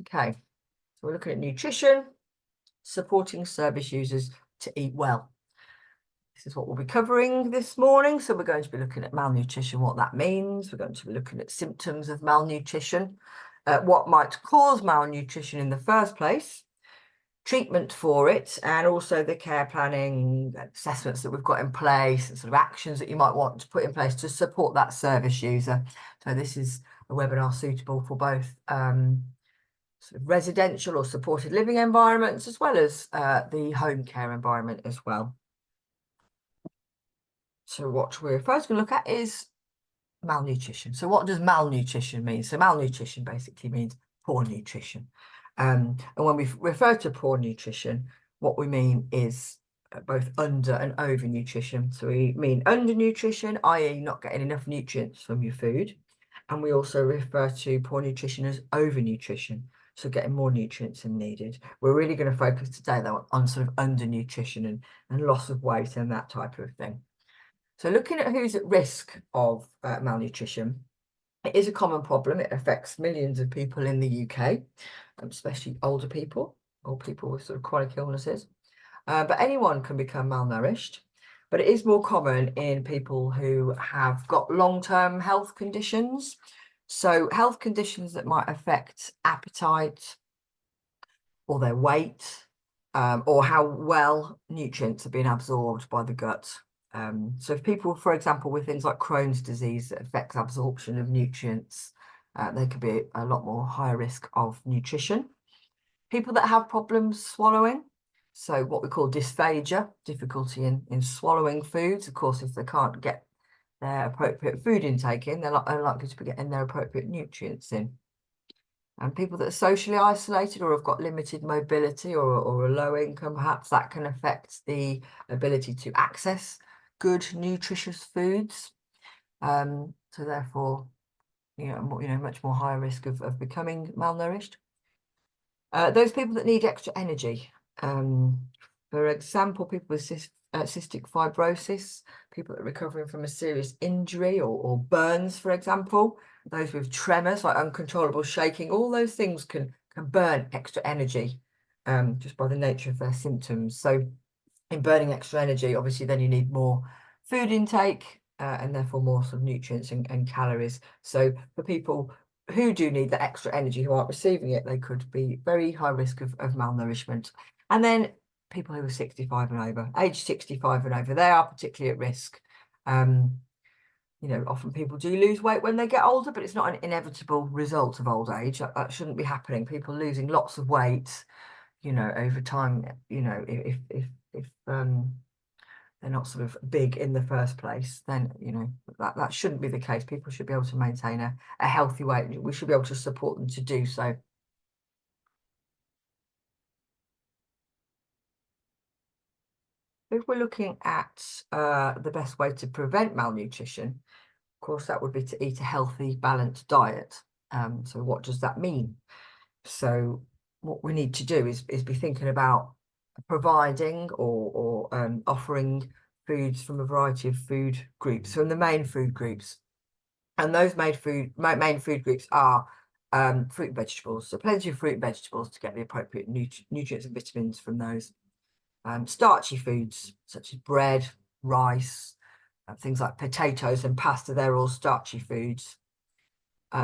Okay, so we're looking at nutrition, supporting service users to eat well. This is what we'll be covering this morning. So we're going to be looking at malnutrition, what that means. We're going to be looking at symptoms of malnutrition, what might cause malnutrition in the first place, treatment for it, and also the care planning assessments that we've got in place and sort of actions that you might want to put in place to support that service user. So this is a webinar suitable for both sort of residential or supported living environments, as well as the home care environment as well. So what we're first going to look at is malnutrition. So what does malnutrition mean? So malnutrition basically means poor nutrition. And when we refer to poor nutrition, what we mean is both under and over nutrition. So we mean undernutrition, i.e. not getting enough nutrients from your food. And we also refer to poor nutrition as overnutrition, so getting more nutrients than needed. We're really going to focus today, though, on sort of undernutrition and loss of weight and that type of thing. So looking at who's at risk of malnutrition, it is a common problem. It affects millions of people in the UK, especially older people or people with sort of chronic illnesses. But anyone can become malnourished. But it is more common in people who have got long-term health conditions. So health conditions that might affect appetite or their weight, or how well nutrients are being absorbed by the gut. So if people, for example, with things like Crohn's disease that affects absorption of nutrients, they could be a lot more higher risk of nutrition. People that have problems swallowing, so what we call dysphagia, difficulty in swallowing foods. Of course, if they can't get their appropriate food intake in, they're unlikely to be getting their appropriate nutrients in. And people that are socially isolated or have got limited mobility or a low income, perhaps that can affect the ability to access good, nutritious foods. So therefore, much more higher risk of becoming malnourished. Those people that need extra energy. For example, people with cystic fibrosis, people that are recovering from a serious injury or burns, for example, those with tremors, like uncontrollable shaking, all those things can burn extra energy just by the nature of their symptoms. So in burning extra energy, obviously, then you need more food intake and therefore more sort of nutrients and calories. So for people who do need the extra energy, who aren't receiving it, they could be very high risk of malnourishment. And then people who are 65 and over, age 65 and over, they are particularly at risk. Often people do lose weight when they get older, but it's not an inevitable result of old age. That shouldn't be happening. People losing lots of weight, over time, if they're not sort of big in the first place, then that shouldn't be the case. People should be able to maintain a healthy weight. We should be able to support them to do so. If we're looking at the best way to prevent malnutrition, of course, that would be to eat a healthy, balanced diet. So what does that mean? So what we need to do is be thinking about providing or offering foods from a variety of food groups, from the main food groups. And those main food groups are fruit and vegetables. So plenty of fruit and vegetables to get the appropriate nutrients and vitamins from those. Starchy foods such as bread, rice, things like potatoes and pasta, they're all starchy foods.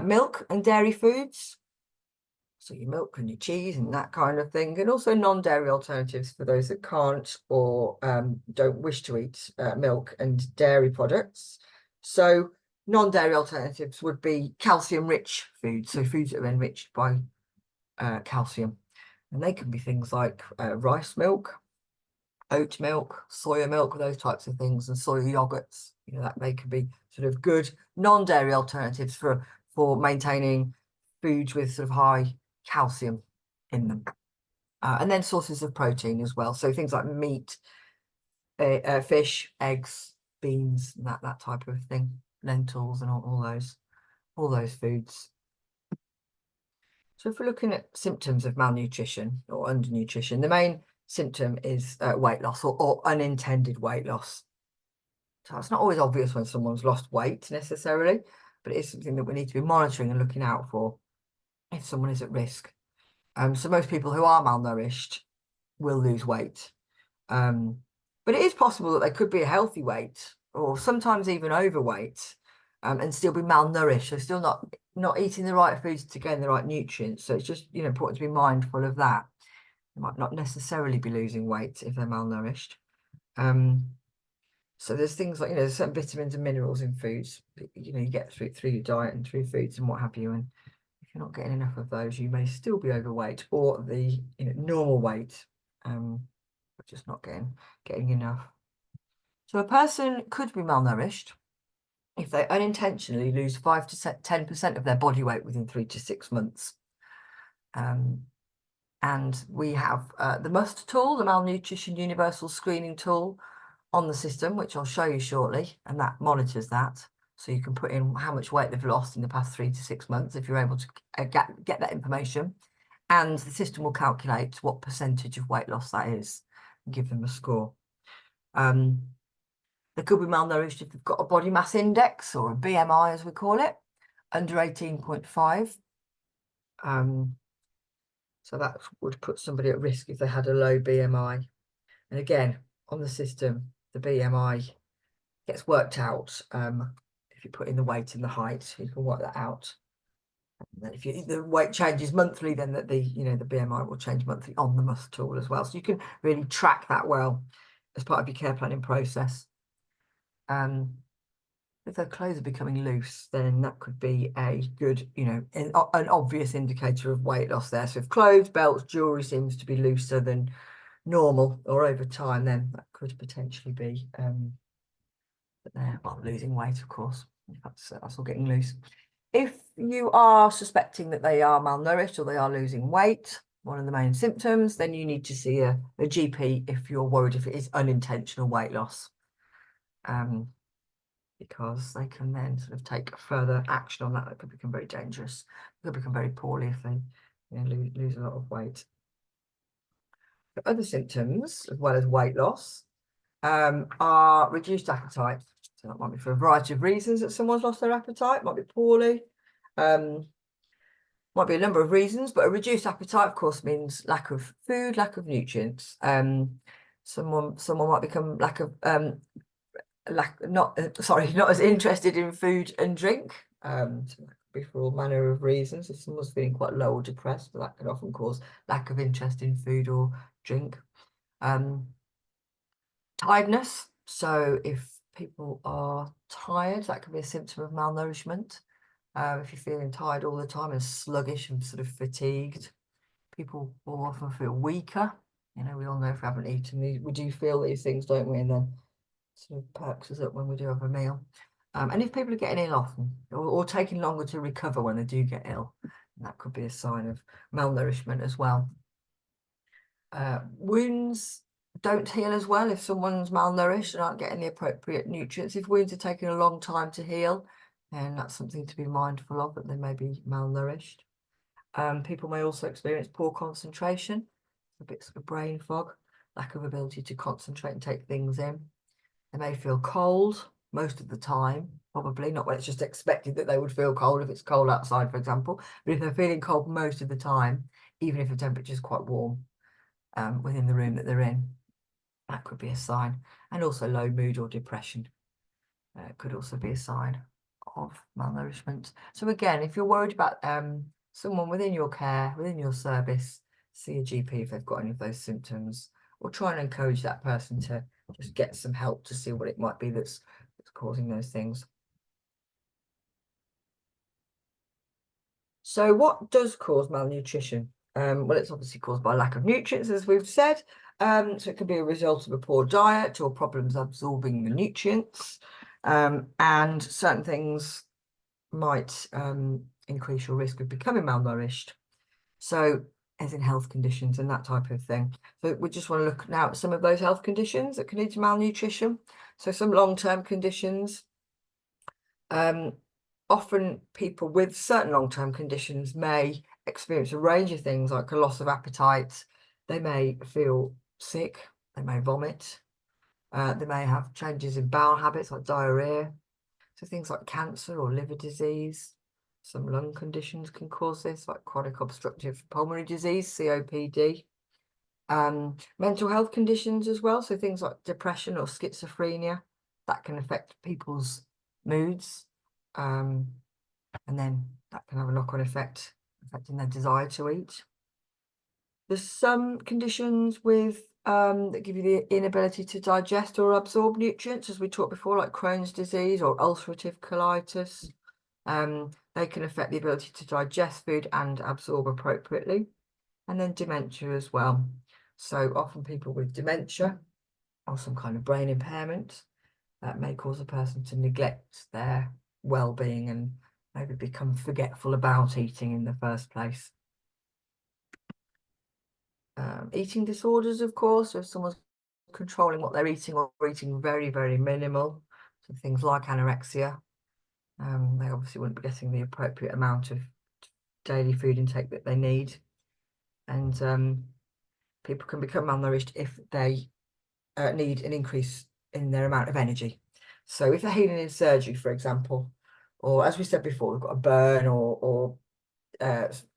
Milk and dairy foods, so your milk and your cheese and that kind of thing, and also non-dairy alternatives for those that can't or don't wish to eat milk and dairy products. So non-dairy alternatives would be calcium-rich foods, so foods that are enriched by calcium. And they can be things like rice milk, oat milk, soya milk, those types of things, and soya yogurts. That they could be sort of good non-dairy alternatives for maintaining foods with sort of high calcium in them. And then sources of protein as well. So things like meat, fish, eggs, beans, and that type of thing, lentils and all those foods. So if we're looking at symptoms of malnutrition or undernutrition, the main symptom is weight loss or unintended weight loss. So it's not always obvious when someone's lost weight necessarily, but it is something that we need to be monitoring and looking out for if someone is at risk. So most people who are malnourished will lose weight. But it is possible that they could be a healthy weight or sometimes even overweight, and still be malnourished. So still not eating the right foods to gain the right nutrients. So it's just, important to be mindful of that. They might not necessarily be losing weight if they're malnourished. So there's things like, there's certain vitamins and minerals in foods, you get through your diet and through foods and what have you. And if you're not getting enough of those, you may still be overweight or the normal weight, but just not getting enough. So a person could be malnourished if they unintentionally lose 5 to 10% of their body weight within 3 to 6 months. And we have the MUST tool, the Malnutrition Universal Screening Tool, on the system, which I'll show you shortly, and that monitors that. So you can put in how much weight they've lost in the past 3 to 6 months if you're able to get that information. And the system will calculate what percentage of weight loss that is and give them a score. They could be malnourished if they've got a body mass index, or a BMI as we call it, under 18.5. So that would put somebody at risk if they had a low BMI. And again, on the system, the BMI gets worked out. If you put in the weight and the height, you can work that out. And then if the weight changes monthly, then the BMI will change monthly on the MUST tool as well. So you can really track that well as part of your care planning process. If their clothes are becoming loose, then that could be a good, an obvious indicator of weight loss there. So if clothes, belts, jewelry seems to be looser than normal or over time, then that could potentially be losing weight, of course. That's all getting loose. If you are suspecting that they are malnourished or they are losing weight, one of the main symptoms, then you need to see a GP if you're worried if it is unintentional weight loss. Because they can then sort of take further action on that. That could become very dangerous. It could become very poorly if they lose a lot of weight. But other symptoms, as well as weight loss, are reduced appetite. So that might be for a variety of reasons that someone's lost their appetite, might be poorly, might be a number of reasons, but a reduced appetite, of course, means lack of food, lack of nutrients. Someone might become not as interested in food and drink. So that could be for all manner of reasons. If someone's feeling quite low or depressed, that can often cause lack of interest in food or drink. Tiredness. So if people are tired, that can be a symptom of malnourishment. If you're feeling tired all the time and sluggish and sort of fatigued, people will often feel weaker. We all know if we haven't eaten, we do feel these things, don't we? And then sort of perks us up when we do have a meal. And if people are getting ill often or taking longer to recover when they do get ill, that could be a sign of malnourishment as well. Wounds don't heal as well if someone's malnourished and aren't getting the appropriate nutrients. If wounds are taking a long time to heal, then that's something to be mindful of, that they may be malnourished. People may also experience poor concentration, a bit of brain fog, lack of ability to concentrate and take things in. They may feel cold most of the time, probably not when it's just expected that they would feel cold if it's cold outside, for example. But if they're feeling cold most of the time, even if the temperature is quite warm within the room that they're in, that could be a sign. And also low mood or depression could also be a sign of malnourishment. So again, if you're worried about someone within your care, within your service, see a GP if they've got any of those symptoms, or try and encourage that person to just get some help to see what it might be that's causing those things. So what does cause malnutrition? Well, it's obviously caused by lack of nutrients, as we've said. So it could be a result of a poor diet or problems absorbing the nutrients. And certain things might increase your risk of becoming malnourished. So as in health conditions and that type of thing. So we just want to look now at some of those health conditions that can lead to malnutrition. So some long-term conditions. Often people with certain long-term conditions may experience a range of things like a loss of appetite. They may feel sick, they may vomit, they may have changes in bowel habits like diarrhea. So things like cancer or liver disease, Some lung conditions can cause this, like chronic obstructive pulmonary disease, COPD. Mental health conditions as well, so things like depression or schizophrenia, that can affect people's moods. And then that can have a knock-on effect, affecting their desire to eat. There's some conditions with that give you the inability to digest or absorb nutrients, as we talked before, like Crohn's disease or ulcerative colitis. They can affect the ability to digest food and absorb appropriately. And then dementia as well. So often people with dementia or some kind of brain impairment that may cause a person to neglect their well-being and maybe become forgetful about eating in the first place. Eating disorders, of course, if someone's controlling what they're eating or eating very, very minimal, so things like anorexia, they obviously wouldn't be getting the appropriate amount of daily food intake that they need. And people can become malnourished if they need an increase in their amount of energy. So if they're healing in surgery, for example, or as we said before, they've got a burn or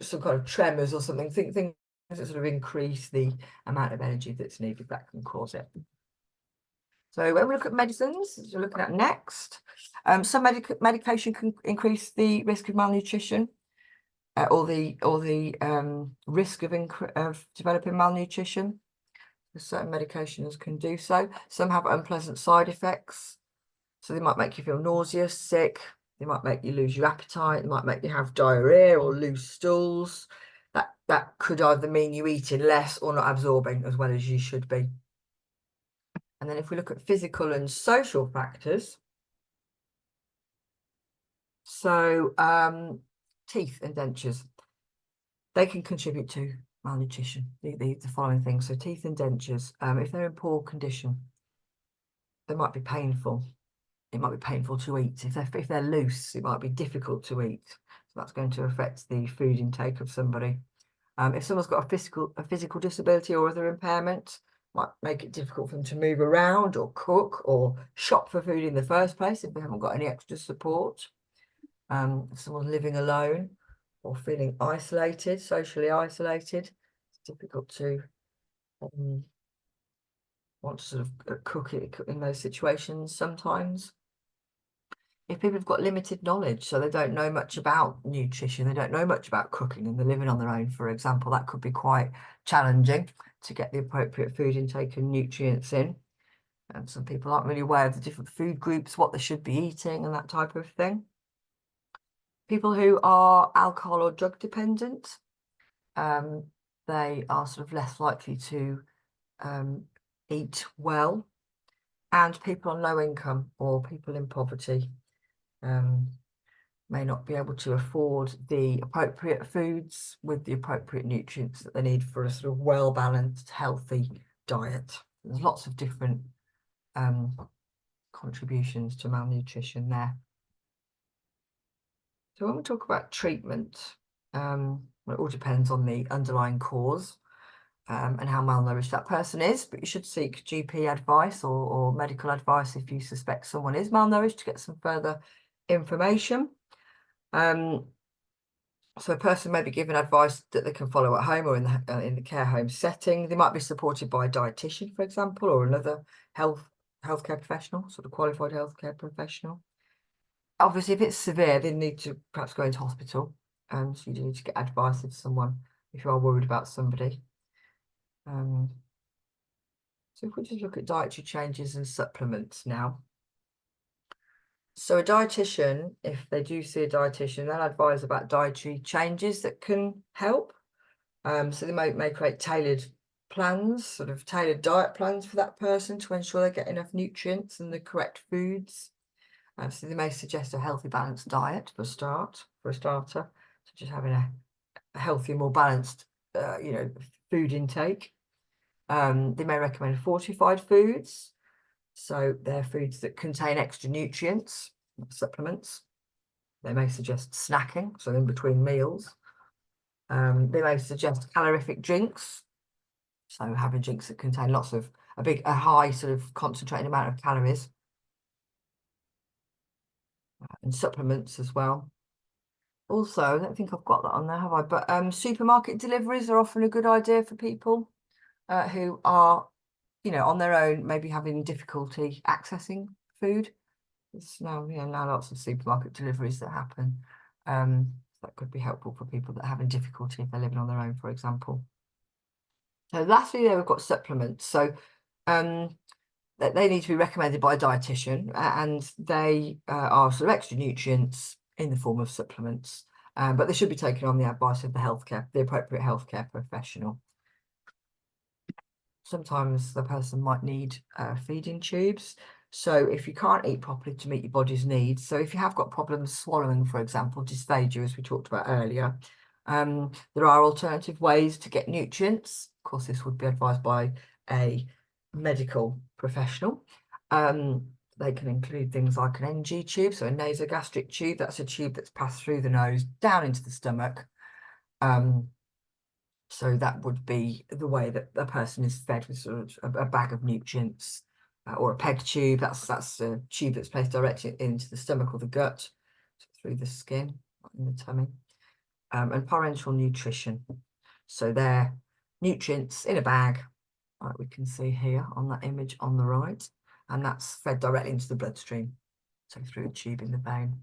some kind of tremors or something, things that sort of increase the amount of energy that's needed, that can cause it. So when we look at medicines, as we're looking at next, some medication can increase the risk of malnutrition, or the risk of developing malnutrition. Certain medications can do so. Some have unpleasant side effects. So they might make you feel nauseous, sick. They might make you lose your appetite. They might make you have diarrhea or loose stools. That could either mean you eating less or not absorbing as well as you should be. And then if we look at physical and social factors, so teeth and dentures, they can contribute to malnutrition, the following things. So teeth and dentures, if they're in poor condition, they might be painful. It might be painful to eat. If they're loose, it might be difficult to eat. So that's going to affect the food intake of somebody. If someone's got a physical disability or other impairment, might make it difficult for them to move around or cook or shop for food in the first place if they haven't got any extra support. If someone's living alone or feeling isolated, socially isolated, it's difficult to want to sort of cook it in those situations sometimes. If people have got limited knowledge, so they don't know much about nutrition, they don't know much about cooking, and they're living on their own, for example, that could be quite challenging to get the appropriate food intake and nutrients in. And some people aren't really aware of the different food groups, what they should be eating and that type of thing. People who are alcohol or drug dependent, they are sort of less likely to eat well. And people on low income or people in poverty may not be able to afford the appropriate foods with the appropriate nutrients that they need for a sort of well-balanced, healthy diet. There's lots of different contributions to malnutrition there. So when we talk about treatment, well, it all depends on the underlying cause and how malnourished that person is, but you should seek GP advice or medical advice if you suspect someone is malnourished to get some further information. So a person may be given advice that they can follow at home or in the care home setting. They might be supported by a dietitian, for example, or another healthcare professional, sort of qualified healthcare professional. Obviously, if it's severe, they need to perhaps go into hospital, and so you do need to get advice of someone if you are worried about somebody. So if we just look at dietary changes and supplements now. So a dietitian, if they do see a dietitian, they'll advise about dietary changes that can help. So they may create tailored plans, sort of tailored diet plans for that person to ensure they get enough nutrients and the correct foods. So they may suggest a healthy, balanced diet for a starter, such as having a healthy, more balanced, food intake. They may recommend fortified foods. So they're foods that contain extra nutrients, supplements. They may suggest snacking, so in between meals. They may suggest calorific drinks, so having drinks that contain lots of a high sort of concentrated amount of calories, and supplements as well. Also, I don't think I've got that on there, have I? But supermarket deliveries are often a good idea for people who are, on their own, maybe having difficulty accessing food. There's now lots of supermarket deliveries that happen. That could be helpful for people that are having difficulty if they're living on their own, for example. So lastly, there we've got supplements. So they need to be recommended by a dietitian, and they are sort of extra nutrients in the form of supplements, but they should be taken on the advice of the appropriate healthcare professional. Sometimes the person might need feeding tubes. So if you can't eat properly to meet your body's needs, so if you have got problems swallowing, for example, dysphagia, as we talked about earlier, there are alternative ways to get nutrients. Of course, this would be advised by a medical professional. They can include things like an NG tube, so a nasogastric tube. That's a tube that's passed through the nose down into the stomach. So that would be the way that a person is fed with sort of a bag of nutrients, or a peg tube. That's a tube that's placed directly into the stomach or the gut, through the skin, in the tummy. And parenteral nutrition. So they're nutrients in a bag, like we can see here on that image on the right, and that's fed directly into the bloodstream, so through a tube in the vein.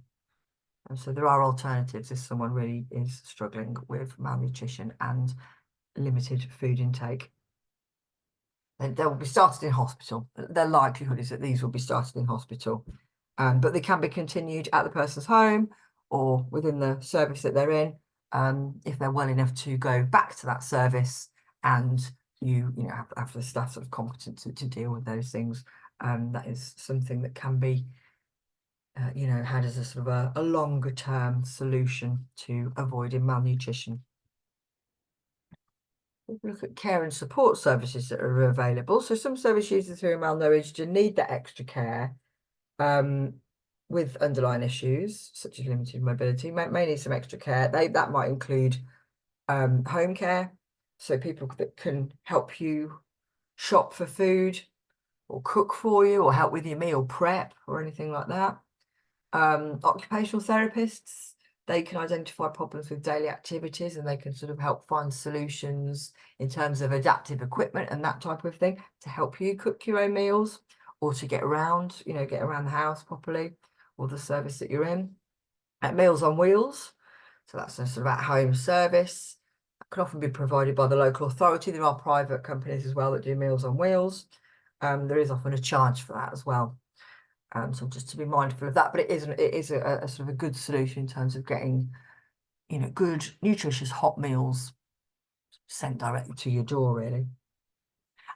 And so there are alternatives if someone really is struggling with malnutrition and limited food intake. And they will be started in hospital. The likelihood is that these will be started in hospital, but they can be continued at the person's home or within the service that they're in, if they're well enough to go back to that service, and you have the staff sort of competent to deal with those things. That is something that can be had as a sort of a longer term solution to avoiding malnutrition. Look at care and support services that are available. So some service users who are malnourished and need that extra care with underlying issues such as limited mobility may need some extra care. That might include home care, so people that can help you shop for food or cook for you or help with your meal prep or anything like that. Occupational therapists, they can identify problems with daily activities, and they can sort of help find solutions in terms of adaptive equipment and that type of thing to help you cook your own meals or to get around the house properly, or the service that you're in. At Meals on Wheels, so that's a sort of at-home service that can often be provided by the local authority. There are private companies as well that do Meals on Wheels. There is often a charge for that as well. So just to be mindful of that, but it is a sort of a good solution in terms of getting, good nutritious hot meals sent directly to your door, really.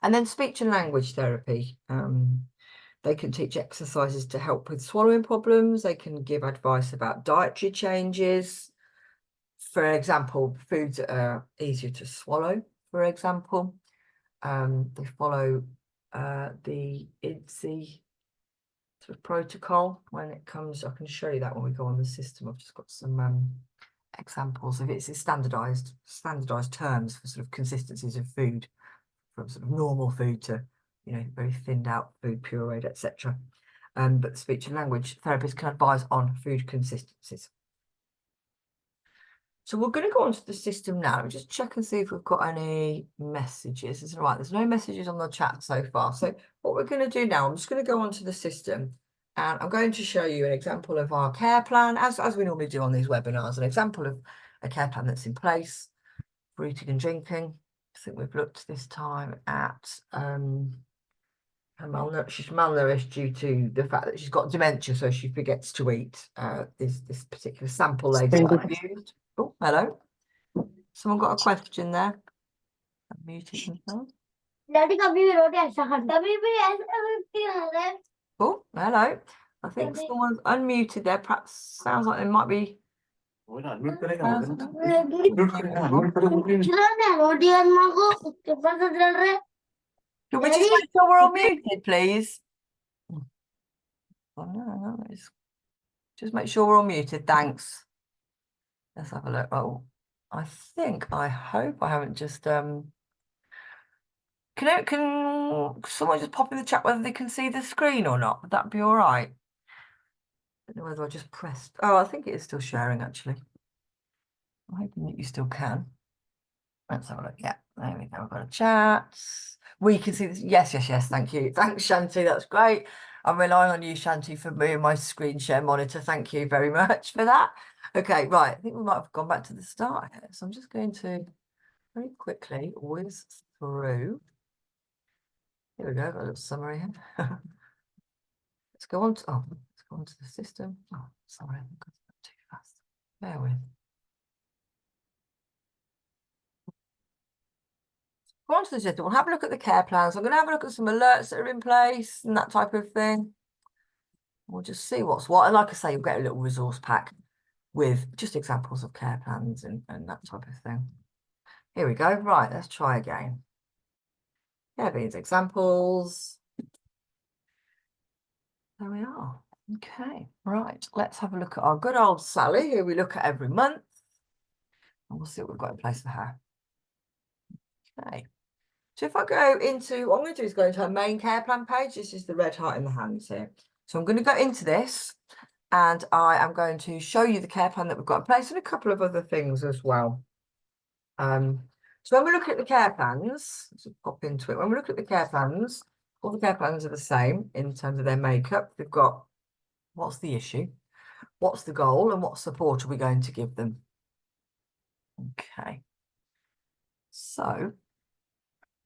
And then speech and language therapy. They can teach exercises to help with swallowing problems. They can give advice about dietary changes. For example, foods that are easier to swallow, for example. They follow the IDSI sort of protocol when it comes. I can show you that when we go on the system. I've just got some examples of it. It's standardized terms for sort of consistencies of food, from sort of normal food to very thinned out food, pureed, etc. But speech and language therapists can advise on food consistencies. So we're going to go onto the system now. Let me just check and see if we've got any messages. Is it right? There's no messages on the chat so far. So what we're going to do now, I'm just going to go onto the system, and I'm going to show you an example of our care plan, as we normally do on these webinars, an example of a care plan that's in place for eating and drinking. I think we've looked this time at she's malnourished due to the fact that she's got dementia, so she forgets to eat. This particular sample label that I've used. Oh, hello. Someone got a question there. I'm muted myself. Oh, hello. I think someone's unmuted there. Perhaps sounds like they might be. Can we just make sure we're all muted, please? Oh, no, just make sure we're all muted. Thanks. Let's have a look. Oh, I hope I haven't just can someone just pop in the chat whether they can see the screen or not? Would that be all right? I don't know whether I just pressed. Oh, I think it is still sharing actually. I'm hoping that you still can. Let's have a look. Yeah, there we go. I've got a chat. We can see this. Yes, yes, yes. Thank you. Thanks, Shanti. That's great. I'm relying on you, Shanti, for me and my screen share monitor. Thank you very much for that. Okay, right. I think we might have gone back to the start here. So I'm just going to very quickly whiz through. Here we go. Got a little summary here. Let's go on to, let's go on to the system. Oh, sorry, I've got too fast. Bear with. Go on to the system. We'll have a look at the care plans. I'm going to have a look at some alerts that are in place and that type of thing. We'll just see what's what. And like I say, you'll get a little resource pack with just examples of care plans and that type of thing. Here we go. Right, let's try again. Care beans examples. There we are. Okay, right. Let's have a look at our good old Sally, who we look at every month. And we'll see what we've got in place for her. Okay. So if I go into, what I'm going to do is go into her main care plan page. This is the red heart in the hands here. So I'm going to go into this and I am going to show you the care plan that we've got in place and a couple of other things as well. So when we look at the care plans, let's just pop into it. When we look at the care plans, all the care plans are the same in terms of their makeup. They've got what's the issue, what's the goal, and what support are we going to give them. Okay. So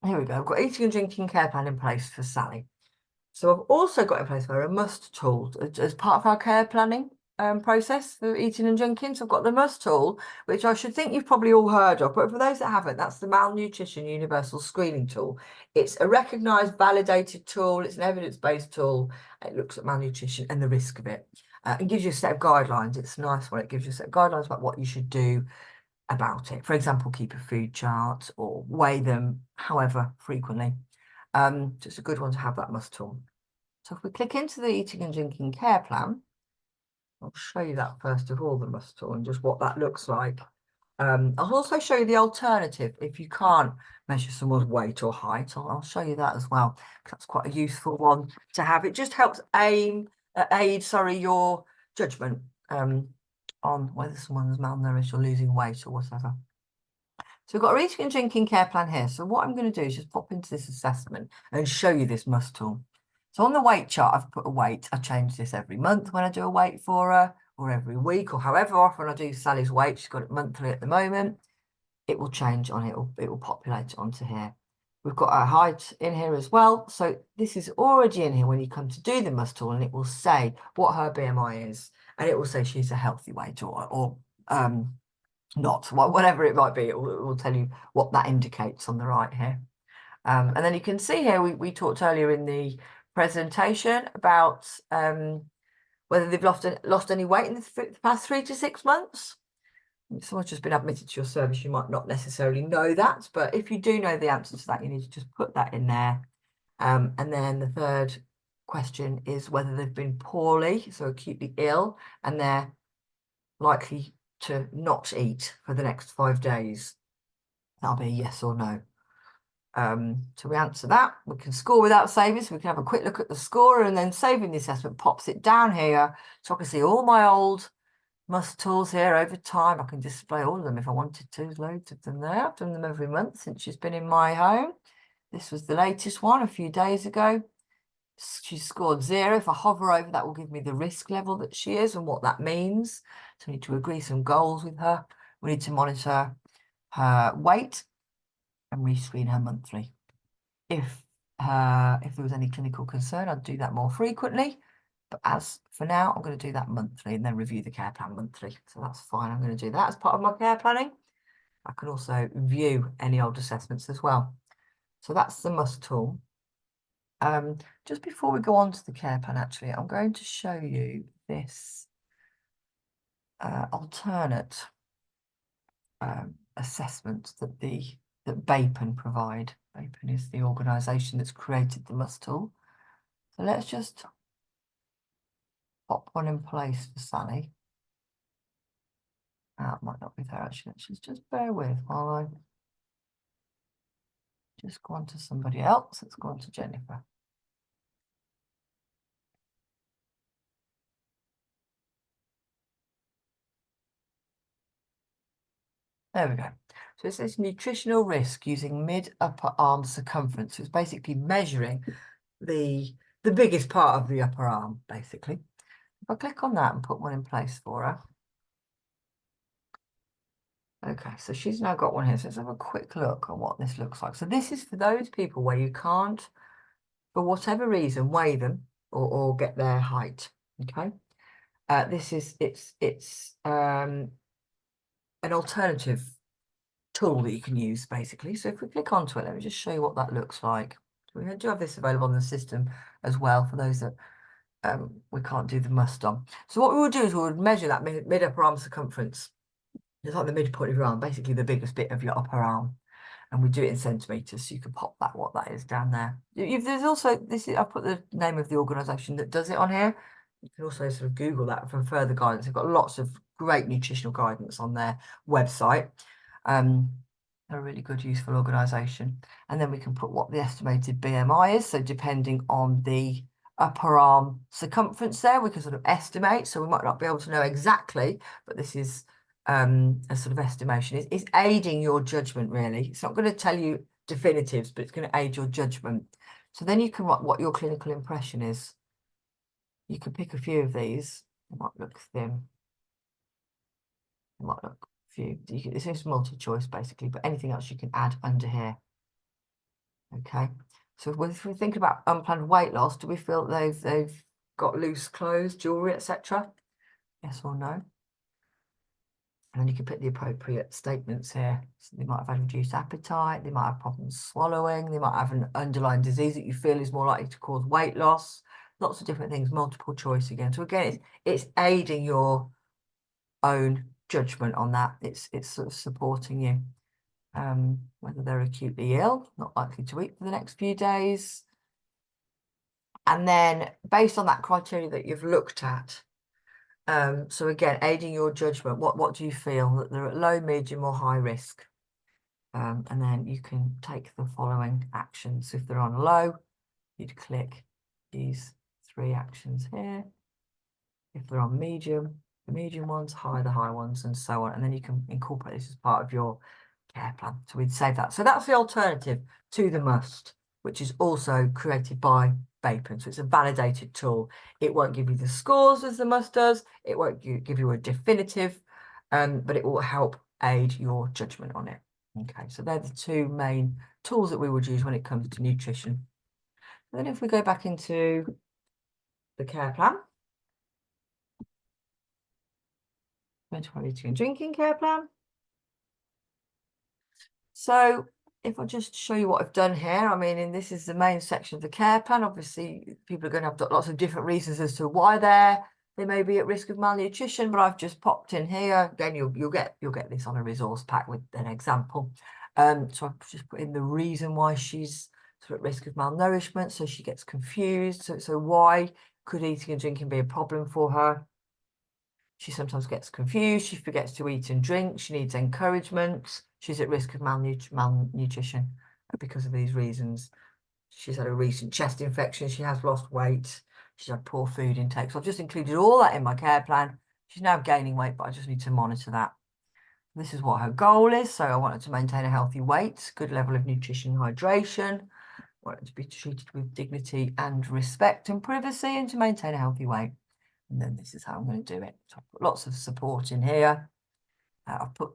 here we go. I've got eating and drinking care plan in place for Sally. So I've also got in place for her a must tool as part of our care planning process for eating and drinking. So I've got the must tool, which I should think you've probably all heard of, but for those that haven't, that's the malnutrition universal screening tool. It's a recognised, validated tool. It's an evidence-based tool. It looks at malnutrition and the risk of it and gives you a set of guidelines. It's a nice one. It gives you a set of guidelines about what you should do about it. For example, keep a food chart or weigh them however frequently. Just a good one to have, that must tool. So if we click into the eating and drinking care plan, I'll show you that first of all, the must tool, and just what that looks like. I'll also show you the alternative if you can't measure someone's weight or height. I'll show you that as well, because that's quite a useful one to have. It just helps aid your judgment on whether someone's malnourished or losing weight or whatever. So we've got our eating and drinking care plan here. So what I'm going to do is just pop into this assessment and show you this must tool. So on the weight chart, I've put a weight. I change this every month when I do a weight for her, or every week, or however often I do Sally's weight. She's got it monthly at the moment. It will change on it. It will populate onto here. We've got our height in here as well. So this is already in here when you come to do the must tool, and it will say what her BMI is, and it will say she's a healthy weight or not, whatever it might be. It will tell you what that indicates on the right here. And then you can see here, we talked earlier in the presentation about whether they've lost any weight in the past 3 to 6 months. If someone's just been admitted to your service, you might not necessarily know that, but if you do know the answer to that, you need to just put that in there. And then the third question is whether they've been poorly, so acutely ill, and they're likely to not eat for the next 5 days. That'll be a yes or no. So we answer that. We can score without saving, so we can have a quick look at the score, and then saving the assessment pops it down here, so I can see all my old must tools here over time. I can display all of them if I wanted to. There's loads of them there. I've done them every month since she's been in my home. This was the latest one a few days ago. She scored 0. If I hover over, that will give me the risk level that she is and what that means. So we need to agree some goals with her. We need to monitor her weight and rescreen her monthly. If there was any clinical concern, I'd do that more frequently. But as for now, I'm going to do that monthly and then review the care plan monthly. So that's fine. I'm going to do that as part of my care planning. I can also view any old assessments as well. So that's the must tool. Just before we go on to the care plan, actually, I'm going to show you this alternate assessment that BAPEN provide. BAPEN is the organisation that's created the must tool. So let's just pop one in place for Sally. It might not be there actually. Just bear with while I just go on to somebody else. Let's go on to Jennifer. There we go. So it says nutritional risk using mid-upper arm circumference. So it's basically measuring the biggest part of the upper arm, basically. If I click on that and put one in place for her. Okay, so she's now got one here. So let's have a quick look at what this looks like. So this is for those people where you can't, for whatever reason, weigh them or get their height. Okay. This is it's an alternative tool that you can use basically. So if we click onto it, let me just show you what that looks like. We do have this available on the system as well for those that we can't do the must on. So what we will do is we would measure that mid upper arm circumference. It's like the midpoint of your arm, basically the biggest bit of your upper arm. And we do it in centimetres, so you can pop that, what that is down there. There's also, I put the name of the organisation that does it on here. You can also sort of Google that for further guidance. They've got lots of great nutritional guidance on their website. They're a really good, useful organisation. And then we can put what the estimated BMI is. So depending on the upper arm circumference there, we can sort of estimate. So we might not be able to know exactly, but this is a sort of estimation. It's aiding your judgment, really. It's not going to tell you definitives, but it's going to aid your judgment. So then you can write what your clinical impression is. You can pick a few of these. It might look thin. It might look few. It's just multi-choice basically, but anything else you can add under here. Okay. So if we think about unplanned weight loss, do we feel they've got loose clothes, jewelry, etc.? Yes or no? And then you can put the appropriate statements here. So they might have had reduced appetite, they might have problems swallowing, they might have an underlying disease that you feel is more likely to cause weight loss. Lots of different things, multiple choice again. So again, it's aiding your own judgment on that. It's sort of supporting you. Whether they're acutely ill, not likely to eat for the next few days. And then based on that criteria that you've looked at, so again, aiding your judgment, what do you feel that they're at low, medium or high risk? And then you can take the following actions. If they're on low, you'd click these 3 actions here. If they're on medium, the medium ones, high, the high ones, and so on. And then you can incorporate this as part of your care plan. So we'd save that. So that's the alternative to the must, which is also created by Bapen. So it's a validated tool. It won't give you the scores as the must does. It won't give you a definitive, but it will help aid your judgment on it. Okay, so they're the 2 main tools that we would use when it comes to nutrition. And then if we go back into the care plan, eating and drinking care plan. So if I just show you what I've done here, I mean, and this is the main section of the care plan. Obviously, people are going to have lots of different reasons as to why they may be at risk of malnutrition, but I've just popped in here. Again, you'll get this on a resource pack with an example. So I've just put in the reason why she's sort of at risk of malnourishment, so she gets confused. So why could eating and drinking be a problem for her? She sometimes gets confused. She forgets to eat and drink. She needs encouragement. She's at risk of malnutrition because of these reasons. She's had a recent chest infection. She has lost weight. She's had poor food intake. So I've just included all that in my care plan. She's now gaining weight, but I just need to monitor that. This is what her goal is. So I want her to maintain a healthy weight, good level of nutrition and hydration. I want her to be treated with dignity and respect and privacy and to maintain a healthy weight. And then this is how I'm going to do it. So I've put lots of support in here. I've put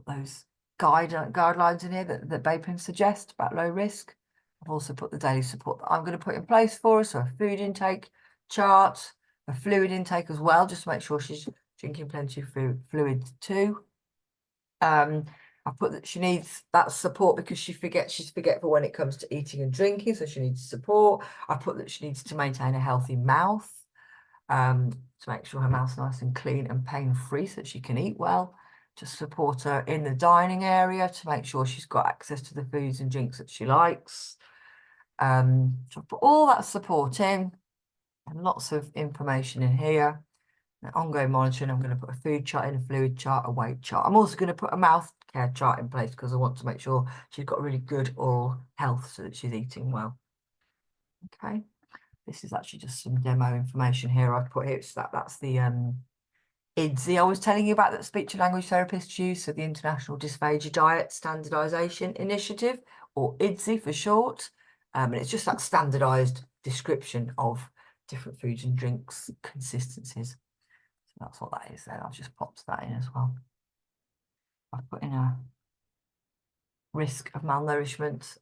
those guidelines in here that Bapen suggests about low risk. I've also put the daily support that I'm going to put in place for her. So a food intake chart, a fluid intake as well, just to make sure she's drinking plenty of fluid too. I've put that she needs that support because she's forgetful when it comes to eating and drinking, so she needs support. I put that she needs to maintain a healthy mouth. To make sure her mouth's nice and clean and pain-free so that she can eat well, to support her in the dining area, to make sure she's got access to the foods and drinks that she likes. So I've put all that support in and lots of information in here. Now, ongoing monitoring, I'm going to put a food chart in, a fluid chart, a weight chart. I'm also going to put a mouth care chart in place because I want to make sure she's got really good oral health so that she's eating well. Okay. This is actually just some demo information here I've put here. So that's the IDSI, I was telling you about that speech and language therapists use, so the International Dysphagia Diet Standardization Initiative, or IDSI for short. And it's just that standardized description of different foods and drinks consistencies. So that's what that is there. I've just popped that in as well. I've put in a risk of malnourishment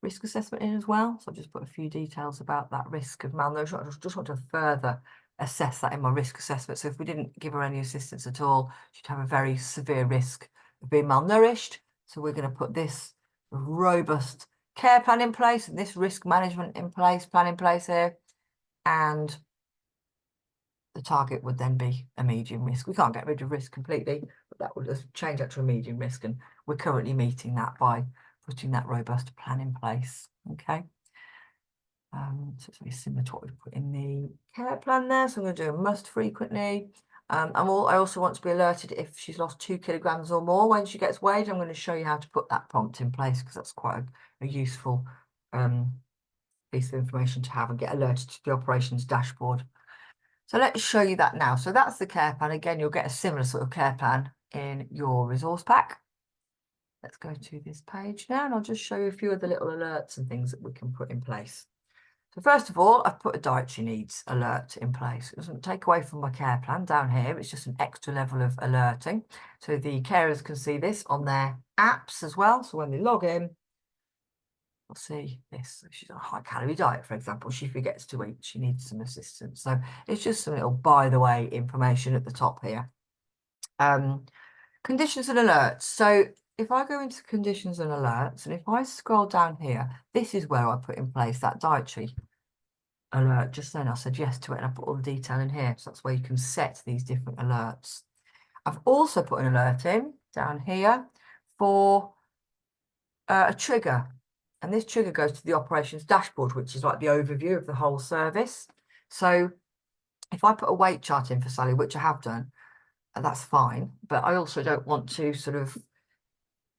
risk assessment in as well. So I've just put a few details about that risk of malnourishment. I just want to further assess that in my risk assessment. So if we didn't give her any assistance at all, she'd have a very severe risk of being malnourished. So we're going to put this robust care plan in place and this risk management plan in place here. And the target would then be a medium risk. We can't get rid of risk completely, but that would just change that to a medium risk. And we're currently meeting that by putting that robust plan in place. Okay. So it's very similar to what we've put in the care plan there. So I'm going to do a must frequently. I also want to be alerted if she's lost 2 kilograms or more when she gets weighed. I'm going to show you how to put that prompt in place because that's quite a useful piece of information to have and get alerted to the operations dashboard. So let's show you that now. So that's the care plan. Again, you'll get a similar sort of care plan in your resource pack. Let's go to this page now and I'll just show you a few of the little alerts and things that we can put in place. So first of all, I've put a dietary needs alert in place. It doesn't take away from my care plan down here. It's just an extra level of alerting. So the carers can see this on their apps as well. So when they log in, we'll see this. If she's on a high calorie diet, for example, she forgets to eat, she needs some assistance. So it's just some little by the way information at the top here. Conditions and alerts. So if I go into conditions and alerts, and if I scroll down here, this is where I put in place that dietary alert. Just then I said yes to it and I put all the detail in here. So that's where you can set these different alerts. I've also put an alert in down here for a trigger. And this trigger goes to the operations dashboard, which is like the overview of the whole service. So if I put a weight chart in for Sally, which I have done, that's fine. But I also don't want to sort of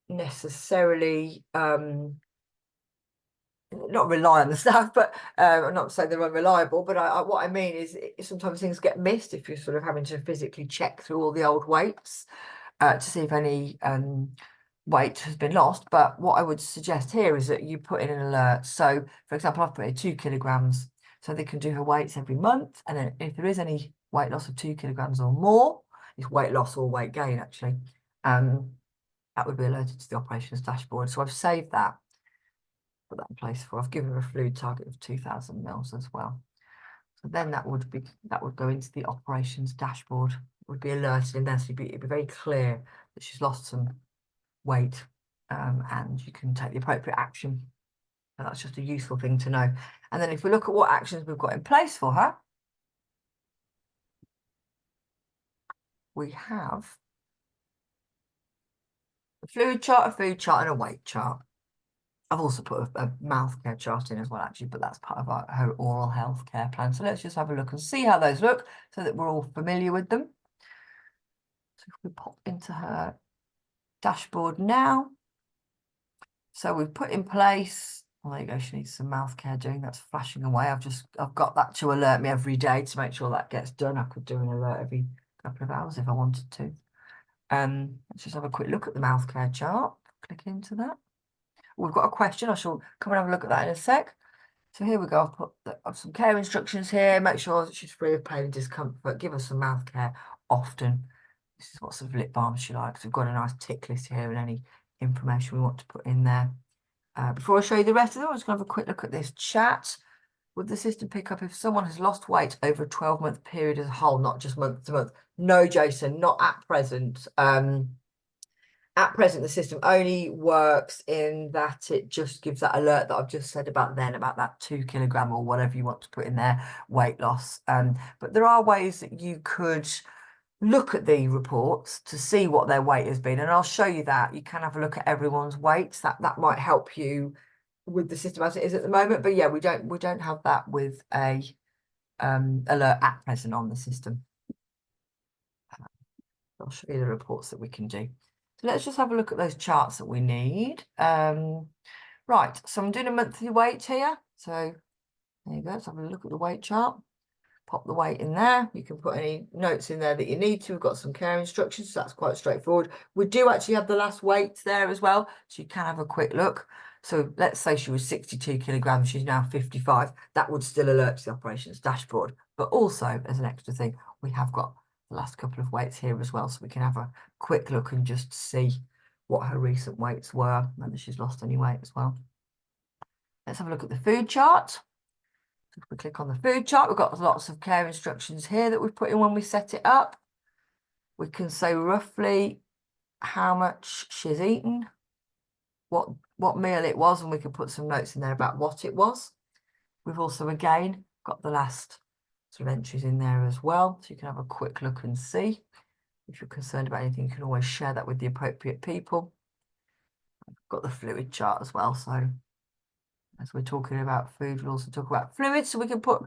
necessarily not rely on the staff, but I'm not saying they're unreliable, but what I mean is sometimes things get missed if you're sort of having to physically check through all the old weights to see if any weight has been lost. But what I would suggest here is that you put in an alert. So for example, I've put in 2 kilograms so they can do her weights every month. And then if there is any weight loss of 2 kilograms or more, it's weight loss or weight gain actually, that would be alerted to the operations dashboard. So I've saved that, put that in place for. I've given her a fluid target of 2,000 mils as well. So then that would go into the operations dashboard. It would be alerted in there, so it'd be very clear that she's lost some weight, and you can take the appropriate action. And that's just a useful thing to know. And then if we look at what actions we've got in place for her, we have a fluid chart, a food chart, and a weight chart. I've also put a mouth care chart in as well, actually, but that's part of her oral health care plan. So let's just have a look and see how those look so that we're all familiar with them. So if we pop into her dashboard now. So we've put in place, well, there you go, she needs some mouth care doing. That's flashing away. I've got that to alert me every day to make sure that gets done. I could do an alert every couple of hours if I wanted to. Let's just have a quick look at the mouth care chart. Click into that. We've got a question. I shall come and have a look at that in a sec. So here we go. I've put some care instructions here. Make sure that she's free of pain and discomfort. Give her some mouth care often. This is what sort of lip balm she likes. We've got a nice tick list here and any information we want to put in there. Before I show you the rest of them, I'm just going to have a quick look at this chat. Would the system pick up if someone has lost weight over a 12-month period as a whole, not just month to month? No, Jason, not at present. At present, the system only works in that it just gives that alert that I've just said about then, about that 2 kilogram or whatever you want to put in there, weight loss. But there are ways that you could look at the reports to see what their weight has been. And I'll show you that. You can have a look at everyone's weights. That might help you with the system as it is at the moment. But yeah, we don't have that with a alert at present on the system. I'll show you the reports that we can do. So let's just have a look at those charts that we need. Right, so I'm doing a monthly weight here. So there you go. Let's have a look at the weight chart. pop the weight in there. You can put any notes in there that you need to. We've got some care instructions, so that's quite straightforward. We do actually have the last weights there as well, so you can have a quick look. So let's say she was 62 kilograms, she's now 55. That would still alert to the operations dashboard. But also, as an extra thing, we have got the last couple of weights here as well, so we can have a quick look and just see what her recent weights were, whether she's lost any weight as well. Let's have a look at the food chart. If we click on the food chart, we've got lots of care instructions here that we've put in when we set it up. We can say roughly how much she's eaten, what meal it was, and we can put some notes in there about what it was. We've also, again, got the last sort of entries in there as well, so you can have a quick look and see. If you're concerned about anything, you can always share that with the appropriate people. I've got the fluid chart as well, so as we're talking about food, we'll also talk about fluids, so we can put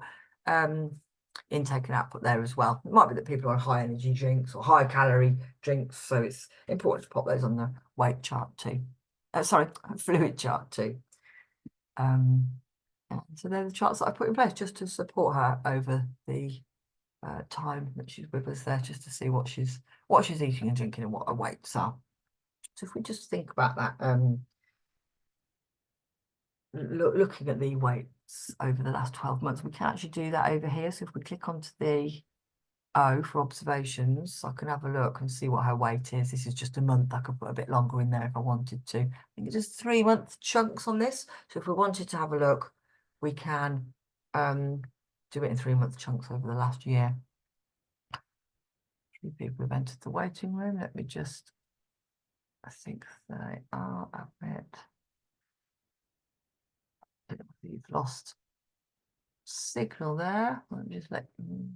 intake and output there as well. It might be that people are on high energy drinks or high calorie drinks, so it's important to pop those on the weight chart too. Sorry, fluid chart too. So they're the charts that I put in place just to support her over the time that she's with us there, just to see what she's eating and drinking and what her weights are. So if we just think about that, looking at the weights over the last 12 months, we can actually do that over here. So if we click onto the O for observations, I can have a look and see what her weight is. This is just a month. I could put a bit longer in there if I wanted to. I think it's just 3-month chunks on this. So if we wanted to have a look, we can do it in 3-month chunks over the last year. A few people have entered the waiting room. Let me just, I think they are a bit. You've lost signal there. Let me just let you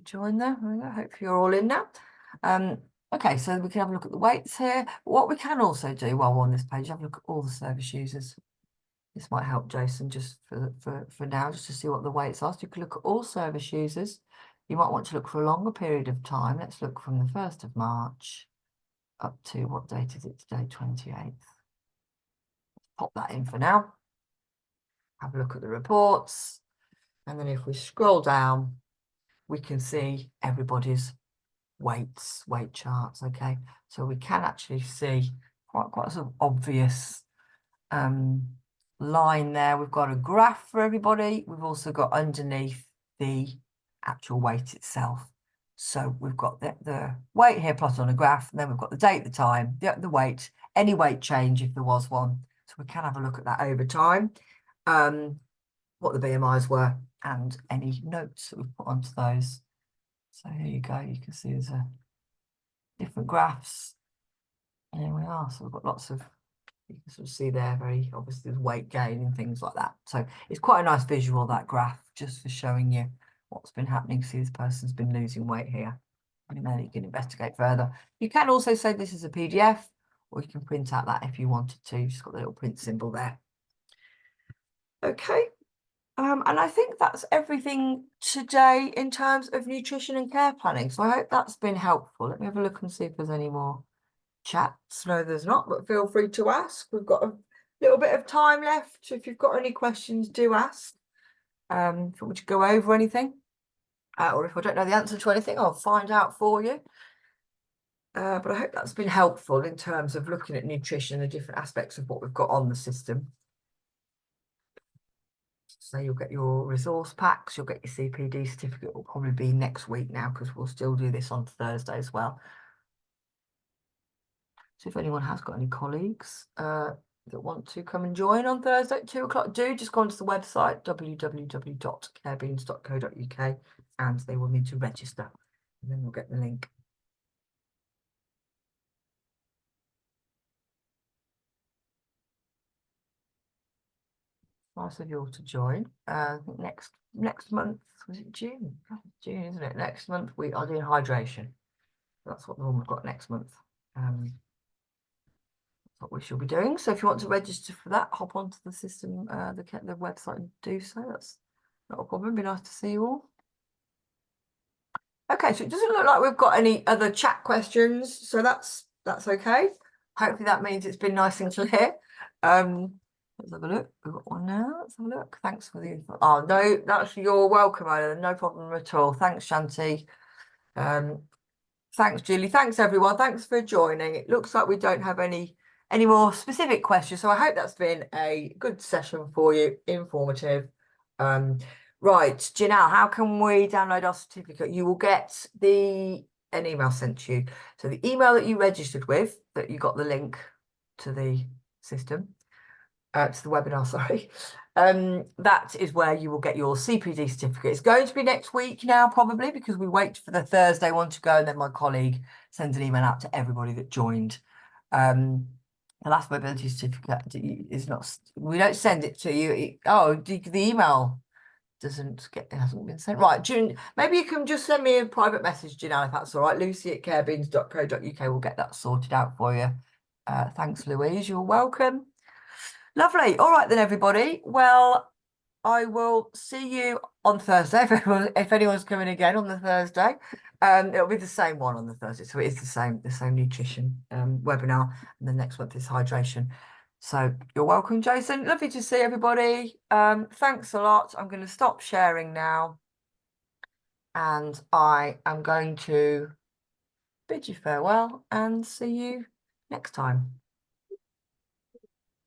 join there. I hope you're all in now. Okay, so we can have a look at the weights here. What we can also do while we're on this page, have a look at all the service users. This might help Jason just for now, just to see what the weights are. So you can look at all service users. You might want to look for a longer period of time. Let's look from the 1st of March up to, what date is it today? 28th. Pop that in for now. Have a look at the reports. And then if we scroll down, we can see everybody's weights, weight charts. Okay, so we can actually see quite a sort of obvious line there. We've got a graph for everybody. We've also got underneath the actual weight itself. So we've got the weight here plotted on a graph, and then we've got the date, the time, the weight, any weight change if there was one. So we can have a look at that over time, what the BMIs were, and any notes that we've put onto those. So here you go. You can see there's a different graphs. And here we are. So we've got lots of, you can sort of see there, very obviously there's weight gain and things like that. So it's quite a nice visual, that graph, just for showing you what's been happening. See, this person's been losing weight here. And then you can investigate further. You can also say this is a PDF, or you can print out that if you wanted to. Just got the little print symbol there. Okay. And I think that's everything today in terms of nutrition and care planning. So I hope that's been helpful. Let me have a look and see if there's any more chats. No, there's not, but feel free to ask. We've got a little bit of time left. If you've got any questions, do ask. If you want me to go over anything, or if I don't know the answer to anything, I'll find out for you. But I hope that's been helpful in terms of looking at nutrition and the different aspects of what we've got on the system. So you'll get your resource packs, you'll get your CPD certificate. Will probably be next week now, because we'll still do this on Thursday as well. So if anyone has got any colleagues that want to come and join on Thursday at 2 o'clock, do just go onto the website www.carebeans.co.uk, and they will need to register, and then we'll get the link. Nice of you all to join. Next month, was it June? June, isn't it? Next month we are doing hydration. That's what the one we've got next month. That's what we shall be doing. So if you want to register for that, hop onto the system, the website, and do so. That's not a problem. Be nice to see you all. Okay, so it doesn't look like we've got any other chat questions, so that's okay. Hopefully that means it's been nice and clear. Let's have a look. We've got one now. Let's have a look. Thanks for the info. Oh, no, that's you're welcome, Ireland. No problem at all. Thanks, Shanti. Thanks, Julie. Thanks, everyone. Thanks for joining. It looks like we don't have any more specific questions, so I hope that's been a good session for you, informative. Right, Janelle, how can we download our certificate? You will get an email sent to you. So the email that you registered with, that you got the link to the system, to the webinar, sorry. That is where you will get your CPD certificate. It's going to be next week now, probably, because we wait for the Thursday one to go, and then my colleague sends an email out to everybody that joined. The last mobility certificate is not, we don't send it to you. The email it hasn't been sent. Right, June, maybe you can just send me a private message, Janelle, if that's all right. Lucy@carebeans.co.uk will get that sorted out for you. Thanks, Louise. You're welcome. Lovely. All right then, everybody. Well, I will see you on Thursday if anyone's coming again on the Thursday. It'll be the same one on the Thursday, so it is the same nutrition webinar, and the next month is hydration. So you're welcome, Jason. Lovely to see everybody. Thanks a lot. I'm going to stop sharing now, and I am going to bid you farewell and see you next time.